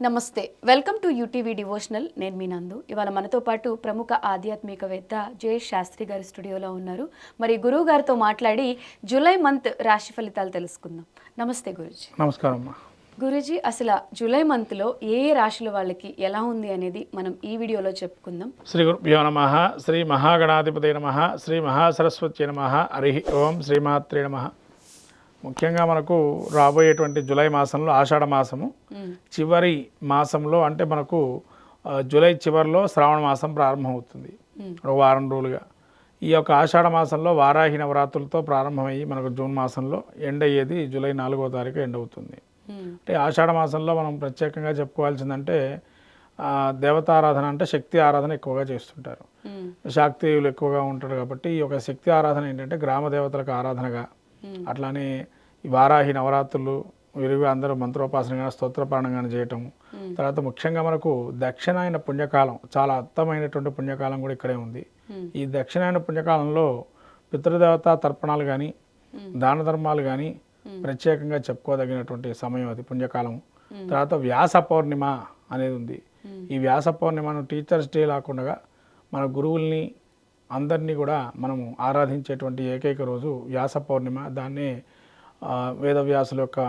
నమస్తే, welcome to UTV devotional. నేను మీ నందు. ఇవాళ మనతో పాటు ప్రముఖ ఆధ్యాత్మికవేత్త జయేష్ శాస్త్రి గారి స్టూడియోలో ఉన్నారు. మరి గురువు గారితో మాట్లాడి జూలై మంత్ రాశి ఫలితాలు తెలుసుకుందాం. నమస్తే గురుజీ. నమస్కారం అమ్మా. గురుజీ, అసలు జూలై మంత్లో ఏ రాశుల వాళ్ళకి ఎలా ఉంది అనేది మనం ఈ వీడియోలో చెప్పుకుందాం. శ్రీ గురుభ్యో నమః. శ్రీ మహాగణాధిపతే నమః. శ్రీ మహాసరస్వతి నమః. హరి ఓం శ్రీమాత్రే నమః. ముఖ్యంగా మనకు రాబోయేటువంటి జూలై మాసంలో ఆషాఢ మాసము చివరి మాసంలో, అంటే మనకు జూలై చివరిలో శ్రావణ మాసం ప్రారంభమవుతుంది ఒక వారం రోజులుగా. ఈ యొక్క ఆషాఢ మాసంలో వారాహి నవరాత్రులతో ప్రారంభమయ్యి మనకు జూన్ మాసంలో ఎండ్ అయ్యేది జూలై 4వ తారీఖు ఎండ్ అవుతుంది. అంటే ఆషాఢ మాసంలో మనం ప్రత్యేకంగా చెప్పుకోవాల్సిందంటే దేవతారాధన, అంటే శక్తి ఆరాధన ఎక్కువగా చేస్తుంటారు. శాక్తేయులు ఎక్కువగా ఉంటారు కాబట్టి ఈ యొక్క శక్తి ఆరాధన ఏంటంటే గ్రామ దేవతలకు ఆరాధనగా, అట్లానే ఈ వారాహి నవరాత్రులు విరిగా అందరూ మంత్రోపాసనగా స్తోత్రపారణంగా చేయటం. తర్వాత ముఖ్యంగా మనకు దక్షిణాయన పుణ్యకాలం, చాలా అర్థమైనటువంటి పుణ్యకాలం కూడా ఇక్కడే ఉంది. ఈ దక్షిణాయన పుణ్యకాలంలో పితృదేవత తర్పణాలు కానీ దాన ధర్మాలు కానీ ప్రత్యేకంగా చెప్పుకోదగినటువంటి సమయం అది, పుణ్యకాలం. తర్వాత వ్యాస పౌర్ణిమ అనేది ఉంది. ఈ వ్యాస పౌర్ణిమను టీచర్స్ డే లాకుండా మన గురువుల్ని అందరినీ కూడా మనము ఆరాధించేటువంటి ఏకైక రోజు వ్యాస పౌర్ణిమ. దాన్నే వేదవ్యాసుల యొక్క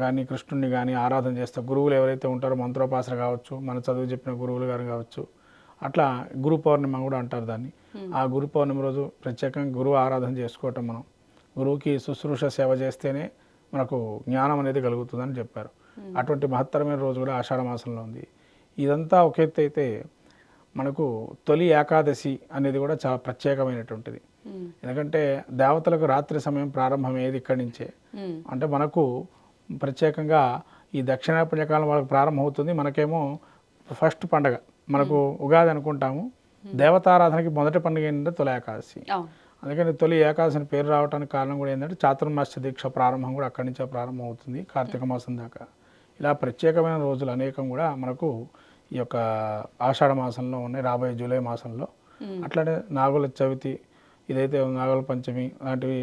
కానీ కృష్ణుడిని కానీ ఆరాధన చేస్తారు. గురువులు ఎవరైతే ఉంటారో మంత్రోపాసన కావచ్చు, మన చదువు చెప్పిన గురువులు గారు కావచ్చు, అట్లా గురు పౌర్ణిమ కూడా అంటారు దాన్ని. ఆ గురు పౌర్ణిమ రోజు ప్రత్యేకంగా గురువు ఆరాధన చేసుకోవటం, మనం గురువుకి శుశ్రూష సేవ చేస్తేనే మనకు జ్ఞానం అనేది కలుగుతుందని చెప్పారు. అటువంటి మహత్తరమైన రోజు కూడా ఆషాఢ మాసంలో ఉంది. ఇదంతా ఒక ఎత్తు అయితే మనకు తొలి ఏకాదశి అనేది కూడా చాలా ప్రత్యేకమైనటువంటిది. ఎందుకంటే దేవతలకు రాత్రి సమయం ప్రారంభమయ్యేది ఇక్కడి నుంచే. అంటే మనకు ప్రత్యేకంగా ఈ దక్షిణ పుణ్యకాలం వాళ్ళకి ప్రారంభమవుతుంది. మనకేమో ఫస్ట్ పండగ మనకు ఉగాది అనుకుంటాము. దేవతారాధనకి మొదటి పండుగ ఏంటంటే తొలి ఏకాదశి. అందుకని తొలి ఏకాదశి అని పేరు రావడానికి కారణం కూడా ఏంటంటే చాతుర్మాస్య దీక్ష ప్రారంభం కూడా అక్కడి నుంచే ప్రారంభం అవుతుంది, కార్తీక మాసం దాకా. ఇలా ప్రత్యేకమైన రోజులు అనేకం కూడా మనకు ఈ యొక్క ఆషాఢ మాసంలో ఉన్నాయి, రాబోయే జూలై మాసంలో. అట్లనే నాగుల చవితి, ఇదైతే నాగుల పంచమి లాంటివి,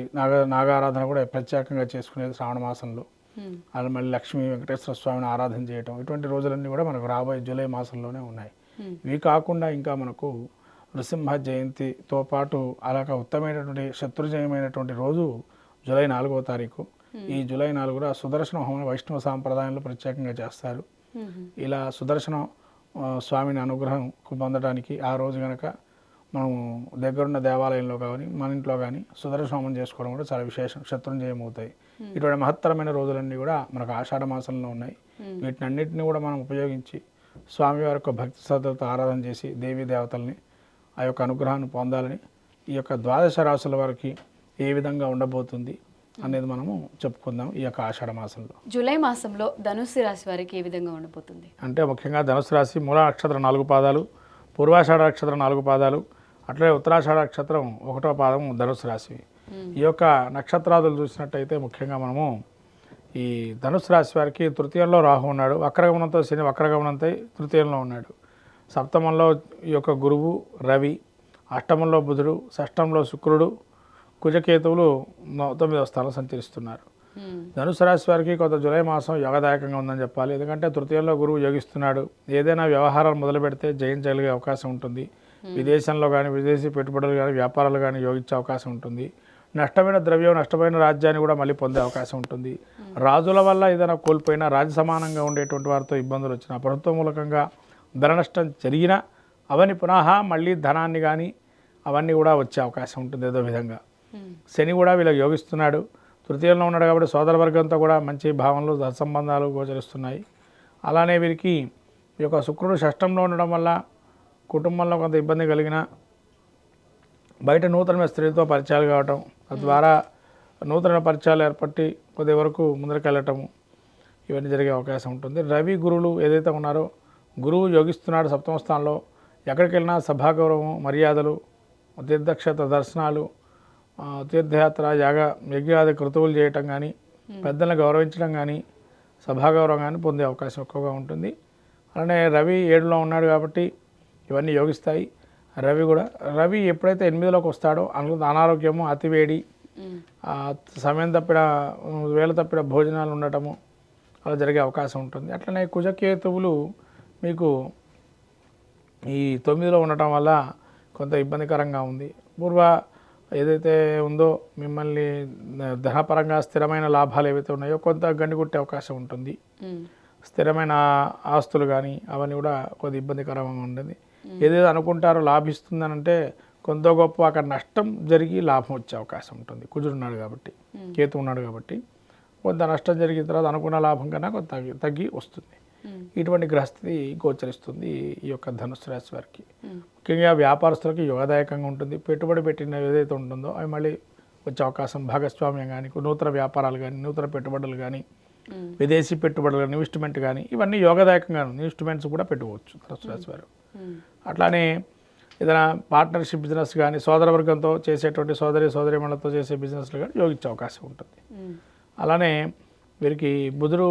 నాగారాధన కూడా ప్రత్యేకంగా చేసుకునేది శ్రావణ మాసంలో. అలా మళ్ళీ లక్ష్మీ వెంకటేశ్వర స్వామిని ఆరాధన చేయటం, ఇటువంటి రోజులన్నీ కూడా మనకు రాబోయే జూలై మాసంలోనే ఉన్నాయి. ఇవి కాకుండా ఇంకా మనకు నృసింహ జయంతితో పాటు అలాగ ఉత్తమమైనటువంటి శత్రుజయమైనటువంటి రోజు జూలై 4వ తారీఖు. ఈ జూలై 4 కూడా సుదర్శన హోమం వైష్ణవ సాంప్రదాయంలో ప్రత్యేకంగా చేస్తారు. ఇలా సుదర్శన స్వామిని అనుగ్రహం పొందడానికి ఆ రోజు కనుక మనం దగ్గరున్న దేవాలయంలో కానీ మన ఇంట్లో కానీ సుదర్శన హోమం చేసుకోవడం కూడా చాలా విశేషం, శత్రుంజయం అవుతాయి. ఇటువంటి మహత్తరమైన రోజులన్నీ కూడా మనకు ఆషాఢ మాసంలో ఉన్నాయి. వీటిని అన్నింటినీ కూడా మనం ఉపయోగించి స్వామివారి యొక్క భక్తి శ్రద్ధలతో ఆరాధన చేసి దేవీ దేవతల్ని ఆ యొక్క అనుగ్రహాన్ని పొందాలని, ఈ యొక్క ద్వాదశ రాశుల వారికి ఏ విధంగా ఉండబోతుంది అనేది మనము చెప్పుకుందాం. ఈ యొక్క ఆషాఢ మాసంలో జూలై మాసంలో ధనుస్సు రాశి వారికి ఏ విధంగా ఉండబోతుంది అంటే ముఖ్యంగా ధనుసు రాశి మూల నక్షత్రం 4 పాదాలు, పూర్వాషాఢ నక్షత్రం 4 పాదాలు, అట్లే ఉత్తరాషాఢ నక్షత్రం 1వ పాదం ధనుసు రాశి. ఈ యొక్క నక్షత్రాదులు చూసినట్టయితే ముఖ్యంగా మనము ఈ ధనుసు రాశి వారికి తృతీయంలో రాహు ఉన్నాడు, వక్రగమనంతో శని వక్రగమనంతో తృతీయంలో ఉన్నాడు. సప్తమంలో ఈ యొక్క గురువు రవి, అష్టమంలో బుధుడు, షష్టంలో శుక్రుడు, కుజకేతువులు 9వ స్థానంలో సంచరిస్తున్నారు. ధనుసు రాశి వారికి కొంత జూలై మాసం యోగదాయకంగా ఉందని చెప్పాలి. ఎందుకంటే తృతీయంలో గురువు యోగిస్తున్నాడు. ఏదైనా వ్యవహారాలు మొదలు పెడితే జయించగలిగే అవకాశం ఉంటుంది. విదేశంలో కానీ విదేశీ పెట్టుబడులు కానీ వ్యాపారాలు కానీ యోగించే అవకాశం ఉంటుంది. నష్టమైన ద్రవ్యం, నష్టమైన రాజ్యాన్ని కూడా మళ్ళీ పొందే అవకాశం ఉంటుంది. రాజుల వల్ల ఏదైనా కోల్పోయినా, రాజు సమానంగా ఉండేటువంటి వారితో ఇబ్బందులు వచ్చినా, ప్రభుత్వ మూలకంగా ధన నష్టం జరిగినా అవన్నీ పునః మళ్ళీ ధనాన్ని కానీ అవన్నీ కూడా వచ్చే అవకాశం ఉంటుంది ఏదో విధంగా. శని కూడా వీళ్ళకి యోగిస్తున్నాడు, తృతీయంలో ఉన్నాడు కాబట్టి సోదర వర్గంతో కూడా మంచి భావనలు సత్సంబంధాలు గోచరిస్తున్నాయి. అలానే వీరికి ఈ యొక్క శుక్రుడు షష్టంలో ఉండడం వల్ల కుటుంబంలో కొంత ఇబ్బంది కలిగిన, బయట నూతనమైన స్త్రీలతో పరిచయాలు కావటం, తద్వారా నూతన పరిచయాలు ఏర్పట్టి కొద్ది వరకు ముందరికి వెళ్ళటము, ఇవన్నీ జరిగే అవకాశం ఉంటుంది. రవి గురువులు ఏదైతే ఉన్నారో, గురువు యోగిస్తున్నాడు 7వ స్థానంలో. ఎక్కడికి వెళ్ళినా సభాగౌరవం, మర్యాదలు, తీర్థక్షేత్ర దర్శనాలు, తీర్థయాత్ర, యజ్ఞాది కృతువులు చేయటం కానీ, పెద్దలను గౌరవించడం కానీ, సభాగౌరవం కానీ పొందే అవకాశం ఎక్కువగా ఉంటుంది. అలానే రవి 7లో ఉన్నాడు కాబట్టి ఇవన్నీ యోగిస్తాయి. రవి ఎప్పుడైతే 8లోకి వస్తాడో అనారోగ్యము, అతివేడి, సమయం తప్పిన వేళ తప్పిన భోజనాలు ఉండటము, అలా జరిగే అవకాశం ఉంటుంది. అట్లనే కుజకేతువులు మీకు ఈ 9లో ఉండటం వల్ల కొంత ఇబ్బందికరంగా ఉంది. పూర్వ ఏదైతే ఉందో మిమ్మల్ని ధనపరంగా స్థిరమైన లాభాలు ఏవైతే ఉన్నాయో కొంత గండికొట్టే అవకాశం ఉంటుంది. స్థిరమైన ఆస్తులు కానీ అవన్నీ కూడా కొద్ది ఇబ్బందికరంగా ఉంటుంది. ఏదైతే అనుకుంటారో లాభిస్తుందని అంటే కొంత గొప్ప అక్కడ నష్టం జరిగి లాభం వచ్చే అవకాశం ఉంటుంది. కుజుడు ఉన్నాడు కాబట్టి, కేతు ఉన్నాడు కాబట్టి కొంత నష్టం జరిగిన తర్వాత అనుకున్న లాభం కన్నా కొంత తగ్గి వస్తుంది. ఇటువంటి గ్రహస్థితి గోచరిస్తుంది ఈ యొక్క ధనుసు రాశి వారికి. ముఖ్యంగా వ్యాపారస్తులకి యోగదాయకంగా ఉంటుంది. పెట్టుబడి పెట్టిన ఏదైతే ఉంటుందో అవి మళ్ళీ వచ్చే అవకాశం, భాగస్వామ్యం కానీ, నూతన వ్యాపారాలు కానీ, నూతన పెట్టుబడులు కానీ, విదేశీ పెట్టుబడులు కానీ, ఇన్వెస్ట్మెంట్ కానీ ఇవన్నీ యోగదాయకంగా ఇన్వెస్ట్మెంట్స్ కూడా పెట్టుకోవచ్చు ధనుసు రాశి వారు. అట్లానే ఏదైనా పార్ట్నర్షిప్ బిజినెస్ కానీ, సోదరవర్గంతో చేసేటువంటి సోదరిమణులతో చేసే బిజినెస్లు కానీ యోగించే అవకాశం ఉంటుంది. అలానే వీరికి బుధుడు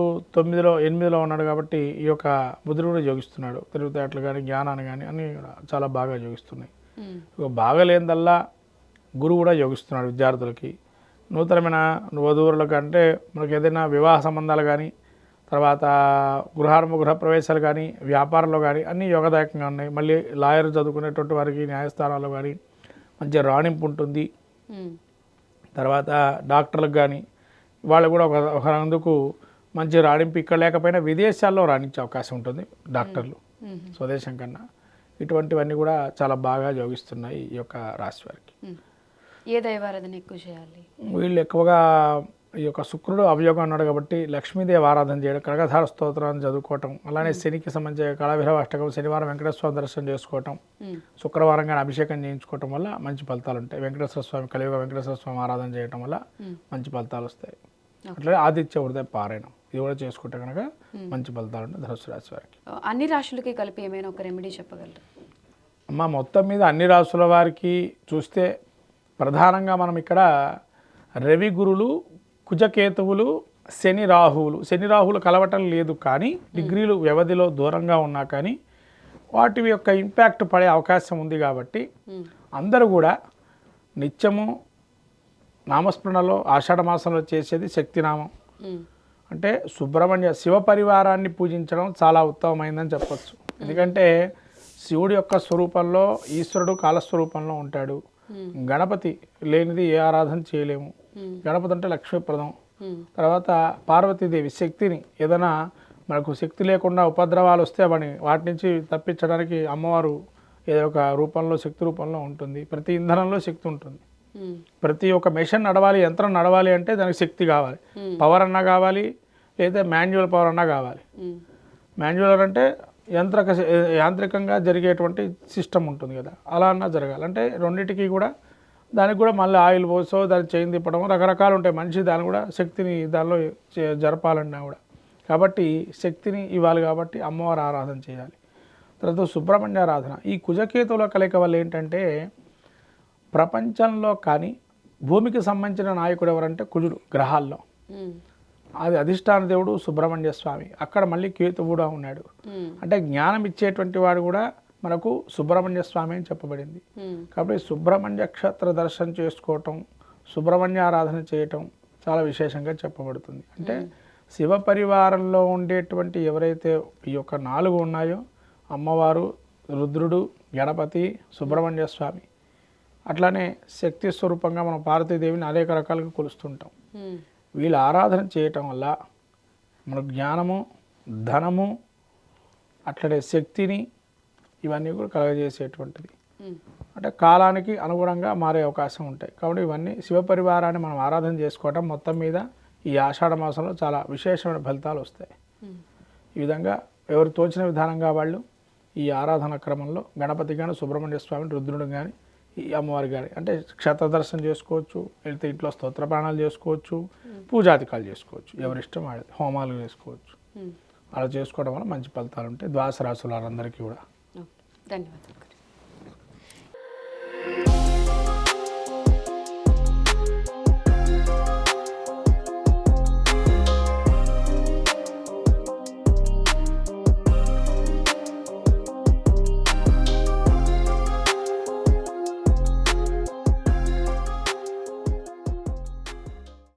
8లో ఉన్నాడు కాబట్టి ఈ యొక్క బుధుడు కూడా యోగిస్తున్నాడు. తెలివితేటలు కానీ, జ్ఞానాన్ని కానీ అన్నీ కూడా చాలా బాగా యోగిస్తున్నాయి. ఇక బాగలేనిదల్లా గురువు కూడా యోగిస్తున్నాడు విద్యార్థులకి. నూతనమైన వధువులకు అంటే మనకి ఏదైనా వివాహ సంబంధాలు కానీ, తర్వాత గృహ ప్రవేశాలు కానీ, వ్యాపారంలో కానీ అన్నీ యోగదాయకంగా ఉన్నాయి. మళ్ళీ లాయర్ చదువుకునేటువంటి వారికి న్యాయస్థానాల్లో కానీ మంచి రాణింపు ఉంటుంది. తర్వాత డాక్టర్లకు కానీ వాళ్ళు కూడా ఒక అందుకు మంచి రాణింపు ఇక్కడ లేకపోయినా విదేశాల్లో రాణించే అవకాశం ఉంటుంది డాక్టర్లు స్వదేశం కన్నా. ఇటువంటివన్నీ కూడా చాలా బాగా యోగిస్తున్నాయి ఈ యొక్క రాశి వారికి. ఏ దైవారాధన ఎక్కువ చేయాలి? వీళ్ళు ఎక్కువగా ఈ యొక్క శుక్రుడు అవయోగం అన్నాడు కాబట్టి లక్ష్మీదేవి ఆరాధన చేయడం, కనకధార స్తోత్రాన్ని చదువుకోవటం, అలానే శనికి సంబంధించిన కాళభైరవ అష్టకం, శనివారం వెంకటేశ్వర దర్శనం చేసుకోవటం, శుక్రవారం కానీ అభిషేకం చేయించుకోవటం వల్ల మంచి ఫలితాలు ఉంటాయి. వెంకటేశ్వర స్వామి కలియుగ వెంకటేశ్వర స్వామి ఆరాధన చేయడం వల్ల మంచి ఫలితాలు వస్తాయి. అట్లనే ఆదిత్య హృదయ పారాయణం ఇది కూడా చేసుకుంటే కనుక మంచి ఫలితాలు ఉంటాయి ధనుసు రాశి వారికి. అన్ని రాశులకి కలిపి ఏమైనా ఒక రెమెడీ చెప్పగలరు? అమ్మ మొత్తం మీద అన్ని రాశుల వారికి చూస్తే ప్రధానంగా మనం ఇక్కడ రవి గురులు, కుజకేతువులు, శని రాహువులు కలవటం లేదు కానీ డిగ్రీలు వ్యవధిలో దూరంగా ఉన్నా కానీ వాటి యొక్క ఇంపాక్ట్ పడే అవకాశం ఉంది. కాబట్టి అందరూ కూడా నిత్యము నామస్మరణలో ఆషాఢ మాసంలో చేసేది శక్తినామం. అంటే సుబ్రహ్మణ్య శివ పరివారాన్ని పూజించడం చాలా ఉత్తమమైందని చెప్పచ్చు. ఎందుకంటే శివుడి యొక్క స్వరూపంలో ఈశ్వరుడు కాలస్వరూపంలో ఉంటాడు. గణపతి లేనిది ఏ ఆరాధన చేయలేము. గణపతి అంటే లక్ష్మీప్రదం. తర్వాత పార్వతీదేవి శక్తిని, ఏదైనా మనకు శక్తి లేకుండా ఉపద్రవాలు వస్తే వాటి నుంచి తప్పించడానికి అమ్మవారు ఏదో ఒక రూపంలో శక్తి రూపంలో ఉంటుంది. ప్రతి ఇంధనంలో శక్తి ఉంటుంది. ప్రతి ఒక్క మెషిన్ నడవాలి, యంత్రం నడవాలి అంటే దానికి శక్తి కావాలి. పవర్ అన్నా కావాలి, లేదా మాన్యువల్ పవర్ అన్నా కావాలి. మాన్యువల్ అంటే యాంత్రికంగా జరిగేటువంటి సిస్టమ్ ఉంటుంది కదా, అలా అన్నా జరగాలి. అంటే రెండింటికి కూడా దానికి కూడా మళ్ళీ ఆయిల్ పోసో దాన్ని చేయి తిప్పడం రకరకాలు ఉంటాయి. మనిషి దాన్ని కూడా శక్తిని దానిలో జరపాలన్నా కూడా. కాబట్టి శక్తిని ఇవ్వాలి కాబట్టి అమ్మవారి ఆరాధన చేయాలి. తర్వాత సుబ్రహ్మణ్య ఆరాధన. ఈ కుజకేతువుల కలయిక వల్ల ఏంటంటే ప్రపంచంలో కానీ భూమికి సంబంధించిన నాయకుడు ఎవరంటే కుజుడు. గ్రహాల్లో అది అధిష్టాన దేవుడు సుబ్రహ్మణ్య స్వామి. అక్కడ మళ్ళీ కేతు కూడా ఉన్నాడు. అంటే జ్ఞానం ఇచ్చేటువంటి వాడు కూడా మనకు సుబ్రహ్మణ్య స్వామి అని చెప్పబడింది. కాబట్టి సుబ్రహ్మణ్య క్షేత్ర దర్శనం చేసుకోవటం, సుబ్రహ్మణ్య ఆరాధన చేయటం చాలా విశేషంగా చెప్పబడుతుంది. అంటే శివ పరివారంలో ఉండేటువంటి ఎవరైతే ఈ యొక్క 4 ఉన్నాయో అమ్మవారు, రుద్రుడు, గణపతి, సుబ్రహ్మణ్య స్వామి, అట్లానే శక్తి స్వరూపంగా మనం పార్వతీదేవిని అనేక రకాలుగా కొలుస్తుంటాం. వీళ్ళ ఆరాధన చేయటం వల్ల మన జ్ఞానము, ధనము, అట్లనే శక్తిని ఇవన్నీ కూడా కలగజేసేటువంటిది. అంటే కాలానికి అనుగుణంగా మారే అవకాశం ఉంటాయి. కాబట్టి ఇవన్నీ శివ పరివారాన్ని మనం ఆరాధన చేసుకోవటం మొత్తం మీద ఈ ఆషాఢ మాసంలో చాలా విశేషమైన ఫలితాలు వస్తాయి. ఈ విధంగా ఎవరు తోచిన విధానంగా వాళ్ళు ఈ ఆరాధన క్రమంలో గణపతి కానీ, సుబ్రహ్మణ్య స్వామిని, రుద్రుడు కానీ, ఈ అమ్మవారి కానీ అంటే క్షేత్ర దర్శనం చేసుకోవచ్చు, వెళ్తే ఇంట్లో స్తోత్ర ప్రాణాలు చేసుకోవచ్చు, పూజాధికాలు చేసుకోవచ్చు, ఎవరిష్టం వాళ్ళది, హోమాలు చేసుకోవచ్చు. అలా చేసుకోవడం వల్ల మంచి ఫలితాలు ఉంటాయి ద్వాదశ రాశుల వారందరికీ కూడా. ధన్యవాదాలు.